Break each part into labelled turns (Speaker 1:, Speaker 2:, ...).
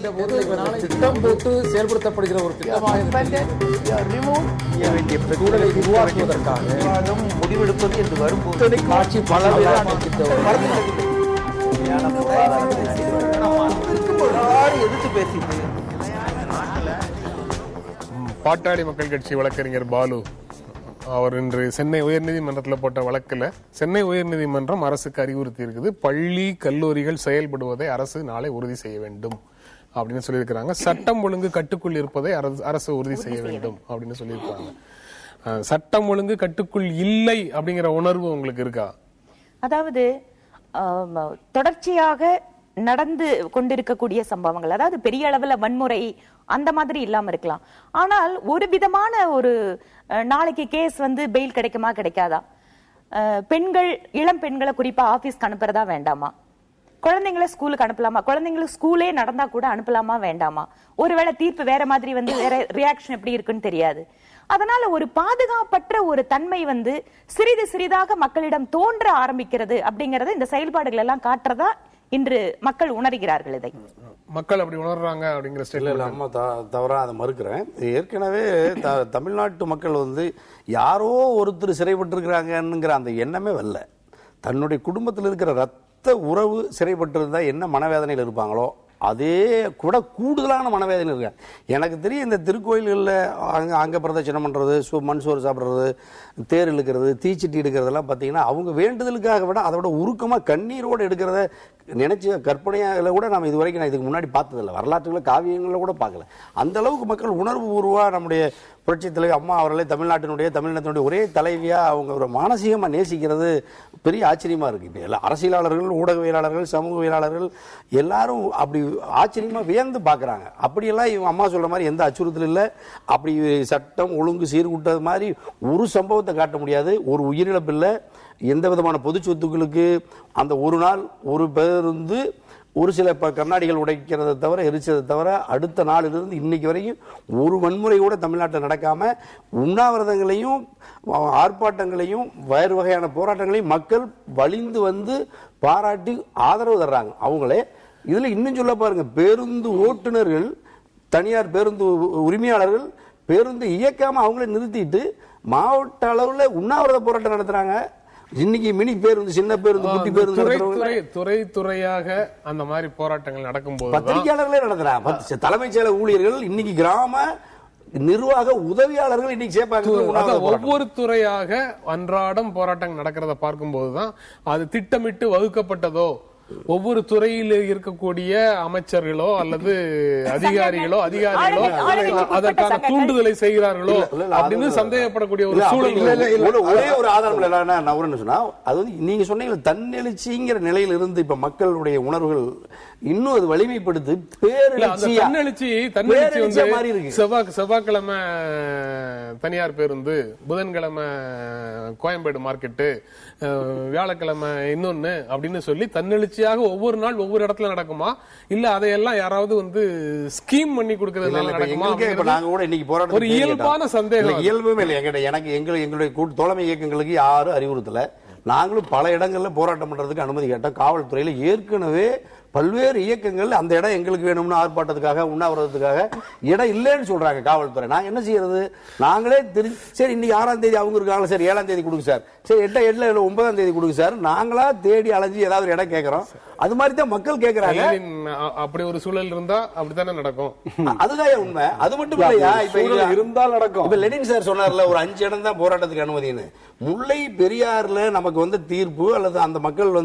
Speaker 1: திட்டம் போட்டு செயல்படுத்தப்படுகிற ஒரு திட்டமாக உருவாக்குவதற்காக
Speaker 2: முடிவெடுப்பது என்று வரும்போது
Speaker 1: காட்சி பல
Speaker 2: எதிர்த்து பேசிட்டு
Speaker 3: பாட்டாளி மக்கள் கட்சி வழக்கறிஞர் பாலு அவர் இன்று சென்னை உயர்நீதிமன்றத்தில் போட்ட வழக்கில் சென்னை உயர்நீதிமன்றம் அரசுக்கு அறிவுறுத்தி இருக்குது, பள்ளி கல்லூரிகள் செயல்படுவதை அரசு நாளை உறுதி செய்ய வேண்டும் அப்படின்னு சொல்லியிருக்கிறாங்க. சட்டம் ஒழுங்கு கட்டுக்குள் இருப்பதை அரசு உறுதி செய்ய வேண்டும் அப்படின்னு சொல்லியிருக்காங்க. சட்டம் ஒழுங்கு கட்டுக்குள் இல்லை அப்படிங்கிற உணர்வு உங்களுக்கு இருக்கா?
Speaker 4: அதாவது தொடர்ச்சியாக நடந்து கொண்டிருக்கக்கூடிய சம்பவங்கள், அதாவது பெரிய அளவுல வன்முறை அந்த மாதிரி இல்லாம இருக்கலாம். ஆனால் ஒரு விதமான ஒரு நாளைக்கு கேஸ் பெயில் கிடைக்குமா கிடைக்காதா, பெண்கள் இளம் பெண்களை குறிப்பா ஆபீஸ்க்கு அனுப்புறதா வேண்டாமா, குழந்தைங்களை ஸ்கூலுக்கு அனுப்பலாமா, குழந்தைங்களுக்கு ஸ்கூலே நடந்தா கூட அனுப்பலாமா வேண்டாமா, ஒருவேளை தீர்ப்பு வேற மாதிரி வேற ரியாக்ஷன் எப்படி இருக்குன்னு தெரியாது. அதனால ஒரு பாதுகாப்பற்ற ஒரு தன்மை சிறிது சிறிதாக மக்களிடம் தோன்ற ஆரம்பிக்கிறது அப்படிங்கறது இந்த செயல்பாடுகள் எல்லாம் காட்டுறதா இன்று மக்கள் உணர்கிறார்கள். இதை
Speaker 3: மக்கள் அப்படி உணர்றாங்க அப்படிங்கிற
Speaker 5: ஸ்டேட்ல அம்மா தவறா அதை மறுக்கிறேன். ஏற்கனவே தமிழ்நாட்டு மக்கள் யாரோ ஒருத்தர் சிறைப்பட்டிருக்கிறாங்கிற அந்த எண்ணமே வரல. தன்னுடைய குடும்பத்தில் இருக்கிற ரத்த உறவு சிறைப்பட்டிருந்தா என்ன மனவேதனையில் இருப்பாங்களோ அதே கூட கூடுதலான மனவேதனை இருக்க. எனக்கு தெரியும் இந்த திருக்கோயில்களில் அங்க பிரதட்சணம் பண்றது, மண் சோறு சாப்பிட்றது, தேர் இழுக்கிறது, தீச்சட்டி எடுக்கிறதெல்லாம் பார்த்தீங்கன்னா அவங்க வேண்டுதலுக்காக விட அதை விட உருக்கமாக கண்ணீரோடு எடுக்கிறத நினைச்ச கற்பனையால கூட நம்ம இது வரைக்கும் நான் இதுக்கு முன்னாடி பார்த்ததில்லை. வரலாற்றுல காவியங்களில் கூட பார்க்கல. அந்த அளவுக்கு மக்கள் உணர்வு பூர்வமாக நம்முடைய புரட்சி தலைவி அம்மா அவர்களே தமிழ்நாட்டினுடைய ஒரே தலைவியா அவங்க ஒரு மானசீகமாக நேசிக்கிறது பெரிய ஆச்சரியமா இருக்கு. இப்போ எல்லா அரசியலாளர்கள், ஊடகவியலாளர்கள், சமூகவியலாளர்கள் எல்லாரும் அப்படி ஆச்சரியமா வியந்து பார்க்குறாங்க. அப்படியெல்லாம் இவங்க அம்மா சொல்ற மாதிரி எந்த அச்சுறுத்தல் இல்லை. அப்படி சட்டம் ஒழுங்கு சீர்கூட்டது மாதிரி ஒரு சம்பவத்தை காட்ட முடியாது. ஒரு உயிரிழப்பு இல்லை. எந்த விதமான பொது சொத்துக்களுக்கு அந்த ஒரு நாள் ஒரு பேருந்து ஒரு சில கண்ணாடிகள் உடைக்கிறத தவிர எரிச்சதை தவிர அடுத்த நாளிலிருந்து இன்னைக்கு வரைக்கும் ஒரு வன்முறை கூட தமிழ்நாட்டில் நடக்காம உண்ணாவிரதங்களையும் ஆர்ப்பாட்டங்களையும் வேறு வகையான போராட்டங்களையும் மக்கள் வலிந்து பாராட்டி ஆதரவு தர்றாங்க. அவங்களே இதுல இன்னும் சொல்ல பாருங்க, பேருந்து ஓட்டுநர்கள், தனியார் பேருந்து உரிமையாளர்கள் பேருந்து இயக்காம அவங்களே நிறுத்திட்டு மாவட்ட அளவில் உண்ணாவிரத போராட்டம் நடத்துறாங்க. இன்னைக்கு மினி பேருந்து, சின்ன பேருந்து, குட்டி பேருந்து
Speaker 3: துறையாக அந்த மாதிரி போராட்டங்கள் நடக்கும்போது
Speaker 5: பத்திரிகையாளர்களே நடத்துறாங்க. தலைமைச் செயலக ஊழியர்கள் இன்னைக்கு கிராம நிர்வாக உதவியாளர்கள் இன்னைக்கு சேர்ப்பாங்க.
Speaker 3: ஒவ்வொரு துறையாக அன்றாடம் போராட்டங்கள் நடக்கிறத பார்க்கும்போதுதான் அது திட்டமிட்டு வகுக்கப்பட்டதோ, ஒவ்வொரு துறையில் இருக்கக்கூடிய அமைச்சர்களோ அல்லது அதிகாரிகளோ அதற்கான தூண்டுதலை செய்கிறார்களோ அப்படின்னு சந்தேகப்படக்கூடிய ஒரு சூழல்.
Speaker 5: ஒரே ஒரு ஆதாரம் என்ன சொன்னா, அது நீங்க சொன்னீங்க தன்னெழுச்சிங்கிற நிலையில இருந்து இப்ப மக்களுடைய உணர்வுகள் இன்னும் அது வலிமைப்படுத்து
Speaker 3: தன்னெழுச்சி செவ்வாய்க்கிழமை தனியார் பேருந்து, புதன்கிழமை கோயம்பேடு மார்க்கெட்டு, வியாழக்கிழமை இன்னொன்னு அப்படின்னு சொல்லி தன்னெழுச்சியாக ஒவ்வொரு நாள் ஒவ்வொரு இடத்துல நடக்குமா, இல்ல அதையெல்லாம் யாராவது ஸ்கீம் பண்ணி கொடுக்கறதுனால நடக்குமா?
Speaker 5: நாங்க கூட இன்னைக்கு போராட்டம்
Speaker 3: ஒரு இயல்பான சந்தேகம்.
Speaker 5: இயல்புமே இல்லை எங்களுடைய தோழமை இயக்கங்களுக்கு யாரும் அறிவுறுத்தல. நாங்களும் பல இடங்கள்ல போராட்டம் பண்றதுக்கு அனுமதி கேட்டோம். காவல்துறையில ஏற்கனவே பல்வேறு இயக்கங்கள் அந்த இடம் எங்களுக்கு வேணும்னு ஆர்ப்பாட்டத்துக்காக உண்ணாவிரதத்துக்காக இடம் இல்லைன்னு சொல்றாங்க காவல்துறை. நாங்க என்ன செய்யறது? நாங்களே சரி இன்னைக்கு 6ஆம் தேதி அவங்க இருக்காங்க, சரி 7ஆம் தேதி கொடுங்க சார், சரி 8 9ஆம் தேதி கொடுங்க சார், நாங்களா தேடி அலைஞ்சி ஏதாவது இடம் கேட்கிறோம். அது மாதிரி தான் மக்கள் கேட்கறாங்க.
Speaker 3: அப்படி ஒரு சூழல் இருந்தா அப்படித்தானே நடக்கும்.
Speaker 5: அதுதான் உண்மை. அது மட்டும் இல்லையா, இப்ப இருந்தால் நடக்கும். இப்ப லெனின் சார் சொன்னார்ல ஒரு 5 இடம் தான் போராட்டத்துக்கு அனுமதினு. முல்லை பெரியாறுல நமக்கு தீர்ப்பு அல்லது அந்த மக்கள்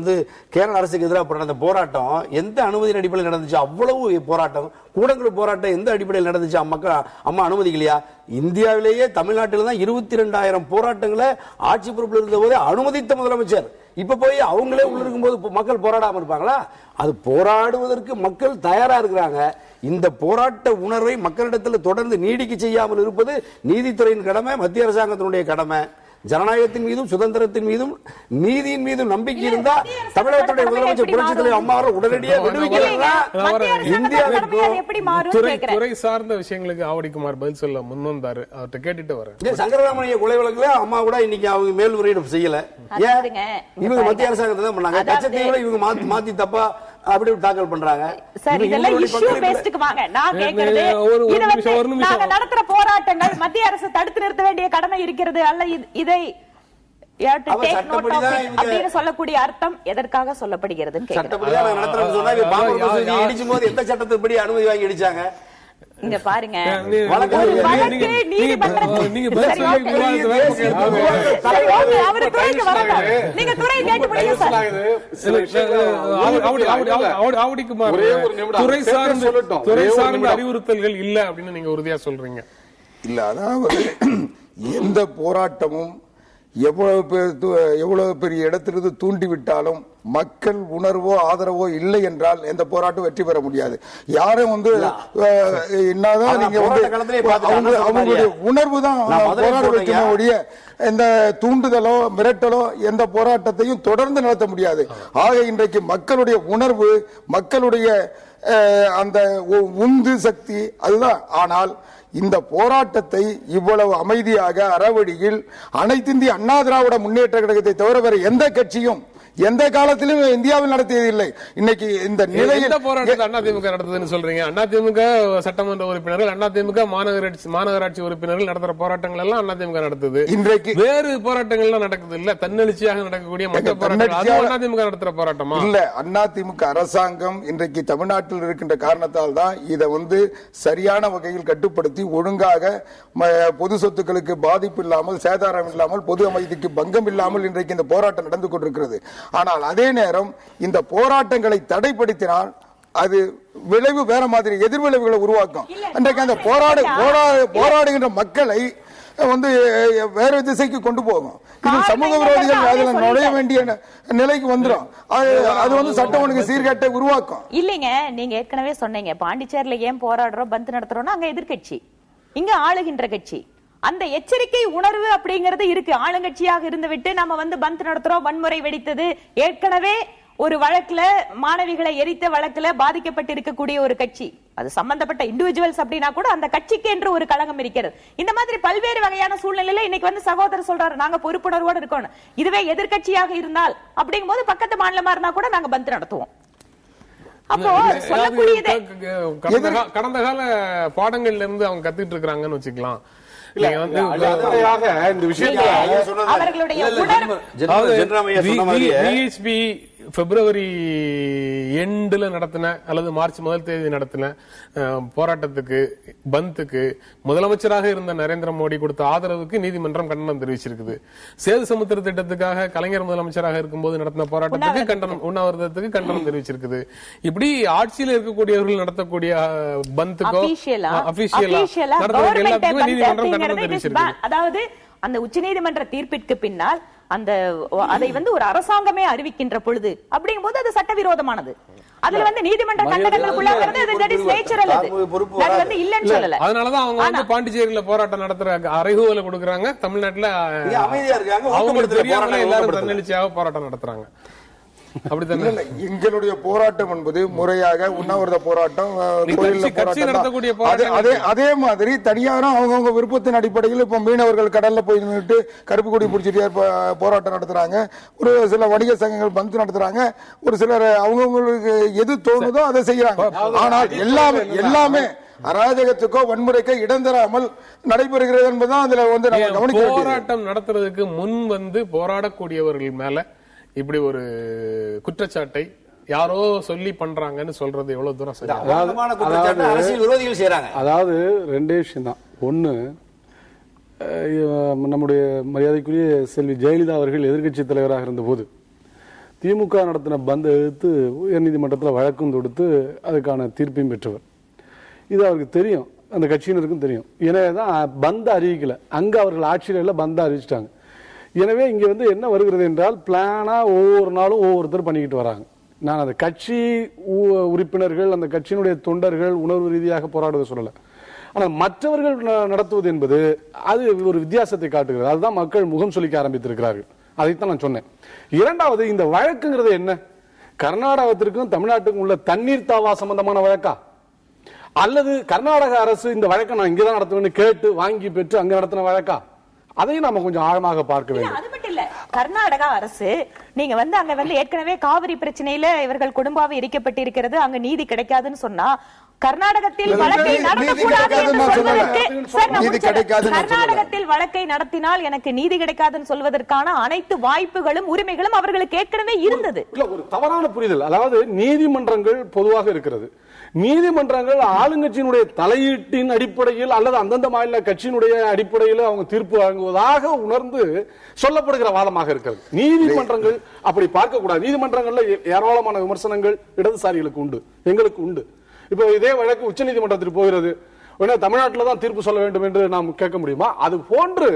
Speaker 5: கேரள அரசுக்கு எதிராக பண்ண அந்த போராட்டம் எந்த அனுமதியின் அடிப்படையில் நடந்துச்சு? அவ்வளவு போராட்டம், கூடங்குளம் போராட்டம் எந்த அடிப்படையில் நடந்துச்சு? அம்மா அனுமதிக்கலையா? இந்தியாவிலேயே தமிழ்நாட்டில் தான் 22,000 போராட்டங்களை ஆட்சி பொறுப்பில் இருந்த போதே அனுமதித்த முதலமைச்சர். இப்ப போய் அவங்களே உள்ள இருக்கும்போது மக்கள் போராடாம இருப்பாங்களா? அது போராடுவதற்கு மக்கள் தயாரா இருக்கிறாங்க. இந்த போராட்ட உணர்வை மக்களிடத்தில் தொடர்ந்து நீடிக்க செய்யாமல் இருப்பது நீதித்துறையின் கடமை, மத்திய அரசாங்கத்தினுடைய கடமை. ஜனநாயகத்தின் மீதும் சுதந்திரத்தின் மீதும் நீதியின் மீதும் நம்பிக்கை இருந்தா தமிழகத்துடைய முதலமைச்சர் புரட்சித் தலைவர் அம்மா உடனடியாக
Speaker 3: துறை சார்ந்த விஷயங்களுக்கு ஆவடிக்குமார் பதில் சொல்ல முன் வந்தாரு. அவர்கிட்ட கேட்டுட்டு வரேன்.
Speaker 5: சங்கரராமய்ய கொலை வழக்குல அம்மா கூட இன்னைக்கு அவங்க மேல்முறையீடு செய்யல. ஏன்? இவங்க மத்திய அரசாங்கத்தை தான் பண்ணாங்க. கச்சத்தீவுல இவங்க மாத்தி தப்பா அப்படி தாக்கல் பண்றாங்க.
Speaker 4: சார் இதெல்லாம் இஷ்யூ பேஸ்டுக்கு வாங்க. நான் கேக்குறது இது வந்து நாங்க நடத்துற போராட்டங்கள் மத்திய அரசு தடுத்து நிறுத்த வேண்டிய கடமை இருக்கிறது அல்ல, இதை அப்படின்னு சொல்லக்கூடிய அர்த்தம் எதற்காக சொல்லப்படுகிறதுன்னு கேக்குறேன்.
Speaker 5: சட்டப்படியா நாங்க நடத்துறோம்னு சொன்னா இப்ப பாபர் மசூதி இடிக்கும் போது எந்த சட்டத்துப்படி அனுமதி வாங்கி இடிச்சாங்க?
Speaker 4: இங்க பாருங்க,
Speaker 3: அறிவுறுத்தல்கள் இல்ல அப்படின்னு நீங்க உறுதியா சொல்றீங்க.
Speaker 6: இல்ல, அதாவது எந்த போராட்டமும் எவ்வளவு பெரிய இடத்திலிருந்து தூண்டிவிட்டாலும் மக்கள் உணர்வோ ஆதரவோ இல்லை என்றால் எந்த போராட்டம் வெற்றி பெற முடியாது. யாரும் வந்து என்னதான் நீங்க அவங்களுடைய உணர்வு தான் போராட வைக்கணும் ஒழிய எந்த தூண்டுதலோ மிரட்டலோ எந்த போராட்டத்தையும் தொடர்ந்து நடத்த முடியாது. ஆக இன்றைக்கு மக்களுடைய உணர்வு, மக்களுடைய அந்த உந்து சக்தி அதுதான். ஆனால் இந்த போராட்டத்தை இவ்வளவு அமைதியாக அறவழியில் அனைத்து இந்திய அண்ணா திராவிட முன்னேற்ற கழகத்தை தவிர வேற எந்த கட்சியும் எந்த காலத்திலும் இந்தியாவில் நடத்தியதில்லை. இன்னைக்கு இந்த நிலையில்
Speaker 3: போராட்டத்தை அதிமுக நடத்துதுன்னு சொல்றீங்க. அதிமுக சட்டமன்ற உறுப்பினர்கள், அதிமுக மாநகராட்சி உறுப்பினர்கள் நடத்துற போராட்டங்கள் எல்லாம் அதிமுக நடத்துது. இன்றைக்கு வேறு போராட்டங்கள் எல்லாம் நடக்குது இல்ல, தன்னெழுச்சியாக நடக்கக்கூடிய மற்ற போராட்டங்கள் அதிமுக நடத்துற போராட்டமா
Speaker 6: இல்ல. அதிமுக அரசாங்கம் இன்றைக்கு தமிழ்நாட்டில் இருக்கின்ற காரணத்தால் தான் இதை வந்து சரியான வகையில் கட்டுப்படுத்தி ஒழுங்காக பொது சொத்துக்களுக்கு பாதிப்பு இல்லாமல், சேதாரம் இல்லாமல், பொது அமைதிக்கு பங்கம் இல்லாமல் இன்றைக்கு இந்த போராட்டம் நடந்து கொண்டிருக்கிறது. ஆனால் அதே நேரம் இந்த போராட்டங்களை தடைப்படுத்தினால் அது விளைவு வேற மாதிரி எதிர்விளைவுகளை உருவாக்கும். இன்றைக்கு அந்த போராடுகின்ற மக்களை வந்து வேற திசைக்கு கொண்டு போகும். இது சமூக விரோதிகள் அதுல நுழைய வேண்டிய நிலைக்கு வந்துடும். அது வந்து சட்டம் ஒழுங்கு சீர்கேட்டை உருவாக்கும்.
Speaker 4: இல்லைங்க, நீங்க ஏற்கனவே சொன்னீங்க பாண்டிச்சேரியில ஏன் போராடுறோம், பந்த் நடத்துறோம்னா அங்க எதிர்கட்சி, இங்க ஆளுகின்ற கட்சி. அந்த எச்சரிக்கை உணர்வு அப்படிங்கிறது இருக்கு. ஆளுங்கட்சியாக இருந்து விட்டு நம்ம வந்து பந்த் நடத்துறோம், வன்முறை வெடித்தது, ஏற்கனவே ஒரு வழக்குல மாணவிகளை எரித்த வழக்குல பாதிக்கப்பட்டு இருக்கக்கூடிய ஒரு கட்சி, அது சம்பந்தப்பட்ட இண்டிவிஜுவல்ஸ் அப்படின்னா கூட அந்த கட்சிக்கு என்று ஒரு களங்கம் இருக்கிறது. இந்த மாதிரி பல்வேறு வகையான சூழ்நிலையில இன்னைக்கு வந்து சகோதரர் சொல்றாரு நாங்க பொறுப்புணர்வோடு இருக்கோம். இதுவே எதிர்கட்சியாக இருந்தால் அப்படிங்கும் போது பக்கத்து மாநிலமா இருந்தா கூட நாங்க பந்த் நடத்துவோம். அப்போ
Speaker 3: கடந்த கால பாடங்கள்ல இருந்து அவங்க கத்துட்டு இருக்காங்கன்னு வச்சுக்கலாம்.
Speaker 5: இந்த விஷயத்துல
Speaker 3: பிப்ரவரி எண்டுல நடத்தின அல்லது மார்ச் முதல் தேதி நடத்தின போராட்டத்துக்கு, பந்துக்கு முதலமைச்சராக இருந்த நரேந்திர மோடி கொடுத்த ஆதரவுக்கு நீதிமன்றம் கண்டனம் தெரிவிச்சிருக்குது. சேது சமுத்திர திட்டத்துக்காக கலைஞர் முதலமைச்சராக இருக்கும்போது நடத்தின போராட்டத்துக்கு கண்டனம், உண்ணாவிரதத்துக்கு கண்டனம் தெரிவிச்சிருக்குது. இப்படி ஆட்சியில் இருக்கக்கூடியவர்கள் நடத்தக்கூடிய பந்துக்கோ அபிஷியலா எல்லாத்துக்குமே நீதிமன்றம் கண்டனம் தெரிவிச்சிருக்கு.
Speaker 4: அதாவது அந்த உச்சநீதிமன்ற தீர்ப்பிற்கு பின்னால் அந்த அதை வந்து ஒரு அரசாங்கமே அறிவிக்கின்ற பொழுது அப்படிங்கும் போது அது சட்டவிரோதமானது. அதுல வந்து நீதிமன்ற கண்டனங்களுக்குள்ளாகிறது, அது நேச்சுரல், அது வந்து இல்லன்னு சொல்லல.
Speaker 3: அதனாலதான் அவங்க வந்து பாண்டிச்சேரியில போராட்டம் நடத்துறாங்க, அறைகூவலை கொடுக்கறாங்க. தமிழ்நாட்டுல அமைதியா இருக்காங்க, அவங்களுக்கு தெரியாமலே எல்லாரும் தன்னெழுச்சியாக போராட்டம் நடத்துறாங்க.
Speaker 6: எங்களுடைய போராட்டம் என்பது முறையாக உண்ணாவிரத போராட்டம், அதே மாதிரி தனியாரும் அவங்கவுங்க விருப்பத்தின் அடிப்படையில் இப்ப மீனவர்கள் கடல்ல போய் நின்றுட்டு கருப்பு கொடி பிடிச்சிட்டு போராட்டம் நடத்துறாங்க. ஒரு சில வணிக சங்கங்கள் பந்து நடத்துறாங்க. ஒரு சிலர் அவங்கவுங்களுக்கு எது தோணுதோ அதை செய்யறாங்க. ஆனால் எல்லாமே அராஜகத்துக்கோ வன்முறைக்கோ இடம் தராமல் நடைபெறுகிறது என்பதுதான் அதுல வந்து நம்ம கவனிக்க.
Speaker 3: போராட்டம் நடத்துறதுக்கு முன் வந்து போராடக்கூடியவர்கள் மேல இப்படி ஒரு குற்றச்சாட்டை யாரோ சொல்லி பண்றாங்கன்னு சொல்றது எவ்வளவு தூரம் சரி?
Speaker 5: அரசியல் விரோதிகள் செய்யறாங்க.
Speaker 7: அதாவது ரெண்டே விஷயம் தான். ஒண்ணு, நம்முடைய மரியாதைக்குரிய செல்வி ஜெயலலிதா அவர்கள் எதிர்கட்சி தலைவராக இருந்த போது திமுக நடத்தின பந்தை எதிர்த்து உயர்நீதிமன்றத்தில் வழக்கும் தொடுத்து அதுக்கான தீர்ப்பையும் பெற்றவர். இது அவருக்கு தெரியும், அந்த கட்சியினருக்கும் தெரியும். எனவேதான் பந்தை அறிவிக்கல, அங்க அவர்கள் ஆட்சியில் பந்தை அறிவிச்சிட்டாங்க. எனவே இங்க வந்து என்ன வருகிறது என்றால், பிளானா ஒவ்வொரு நாளும் ஒவ்வொருத்தர் பண்ணிக்கிட்டு வராங்க. நான் அந்த கட்சி உறுப்பினர்கள், அந்த கட்சியினுடைய தொண்டர்கள் உணர்வு ரீதியாக போராடுவதை சொல்லல. ஆனால் மற்றவர்கள் நடத்துவது என்பது அது ஒரு வித்தியாசத்தை காட்டுகிறது. அதுதான் மக்கள் முகம் சொல்லிக்க ஆரம்பித்திருக்கிறார்கள். அதைத்தான் நான் சொன்னேன். இரண்டாவது, இந்த வழக்குங்கிறது என்ன? கர்நாடகத்திற்கும் தமிழ்நாட்டுக்கும் உள்ள தண்ணீர் தாவா சம்பந்தமான வழக்கா, அல்லது கர்நாடக அரசு இந்த வழக்கை நான் இங்கதான் நடத்துவேன்னு கேட்டு வாங்கி பெற்று அங்க நடத்தின வழக்கா? அதையும் நாம கொஞ்சம் ஆழமாக பார்க்க வேண்டும்.
Speaker 4: கர்நாடகா அரசு நீங்க வந்து அங்க வந்து ஏற்கனவே காவிரி பிரச்சனையில இவர்கள் குடும்பாவை எரிக்கப்பட்டிருக்கிறது, அங்க நீதி கிடைக்காதுன்னு சொன்னா கர்நாடகத்தில் வழக்கை நடத்தக்கூடாது என்று சொல்வதற்கு கர்நாடகத்தில் வழக்கை நடத்தினால் எனக்கு நீதி கிடைக்காதுன்னு சொல்வதற்கான அனைத்து வாய்ப்புகளும் உரிமைகளும் அவர்களுக்கு ஏற்கனவே இருந்தது.
Speaker 7: ஒரு தவறான புரிதல். அதாவது நீதிமன்றங்கள் பொதுவாக இருக்கிறது. நீதிமன்றங்கள் ஆளுங்கட்சியினுடைய தலையீட்டின் அடிப்படையில் அல்லது அந்தந்த மாநில கட்சியினுடைய அடிப்படையில் அவங்க தீர்ப்பு வழங்குவதாக உணர்ந்து சொல்லப்படுகிற வாதமாக இருக்கிறது. நீதிமன்றங்கள் அப்படி பார்க்க கூடாது. நீதிமன்றங்கள்ல ஏராளமான விமர்சனங்கள் இடதுசாரிகளுக்கு உண்டு, எங்களுக்கு உண்டு. இப்போ இதே வழக்கு உச்ச நீதிமன்றத்திற்கு போகிறது, தமிழ்நாட்டில் தான் தீர்ப்பு சொல்ல வேண்டும் என்று நாம் கேட்க முடியுமா? அது போன்று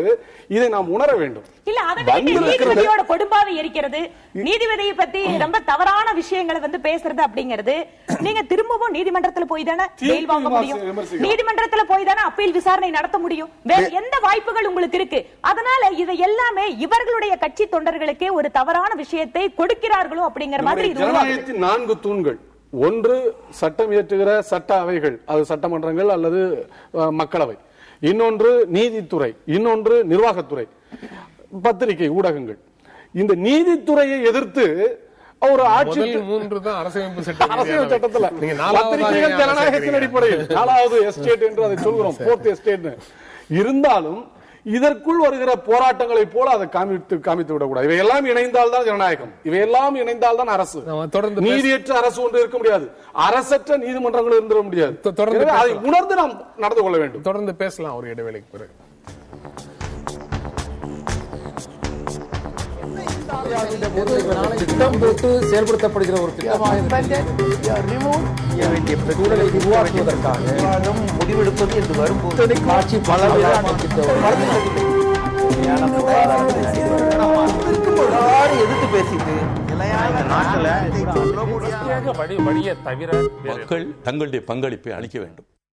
Speaker 7: இதை நாம் உணர வேண்டும்.
Speaker 4: இல்ல நீதிபதியோட கொடும்பாவை இருக்கிறது, நீதிபதியை பத்தி ரொம்ப தவறான விஷயங்களை வந்து பேசுறது அப்படிங்கிறது நீங்க திரும்பவும் நீதிமன்றத்துல போய் தானே பெயில் வாங்க முடியும், நீதிமன்றத்துல போய் தானே அப்பீல் விசாரணை நடத்த முடியும். வேற எந்த வாய்ப்புகள் உங்களுக்கு இருக்கு? அதனால இதை எல்லாமே இவர்களுடைய கட்சி தொண்டர்களுக்கே ஒரு தவறான விஷயத்தை கொடுக்கிறார்களோ அப்படிங்கிற மாதிரி.
Speaker 7: ஜனநாயகத்தின் 4 தூண்கள். ஒன்று சட்டம் இயற்றுகிற சட்ட அவைகள், அது சட்டமன்றங்கள் அல்லது மக்களவை. இன்னொன்று நீதித்துறை, இன்னொன்று நிர்வாகத்துறை, பத்திரிகை ஊடகங்கள். இந்த நீதித்துறையை எதிர்த்து ஒரு ஆட்சி
Speaker 3: 3 தான் அரசியலமைப்பு
Speaker 7: சட்டத்துல பத்திரிகைகள் ஜனநாயகத்தின் அடிப்படையில் 4வது எஸ்டேட் என்று அதை சொல்கிறோம், 4th எஸ்டேட் இருந்தாலும் இதற்குள் வருகிற போராட்டங்களை போல அதை காமித்து விடக்கூடாது. இவையெல்லாம் இணைந்தால் தான் ஜனநாயகம், இவையெல்லாம் இணைந்தால் தான் அரசு. தொடர்ந்து நீதியற்ற அரசு ஒன்று இருக்க முடியாது, அரசற்ற நீதிமன்றங்கள் இருந்திட முடியாது. தொடர்ந்து அதை உணர்ந்து நாம் நடந்து கொள்ள வேண்டும்.
Speaker 3: தொடர்ந்து பேசலாம் ஒரு இடைவேளைக்கு பிறகு.
Speaker 1: திட்டம் போட்டு செயல்படுத்தப்படுகிற ஒரு திட்டமாக சூழலை உருவாக்குவதற்காக
Speaker 2: முடிவெடுப்பது என்று வரும்போது
Speaker 1: ஆட்சி
Speaker 2: எதிர்த்து பேசிட்டு
Speaker 8: மக்கள் தங்களுடைய பங்களிப்பை அளிக்க வேண்டும்.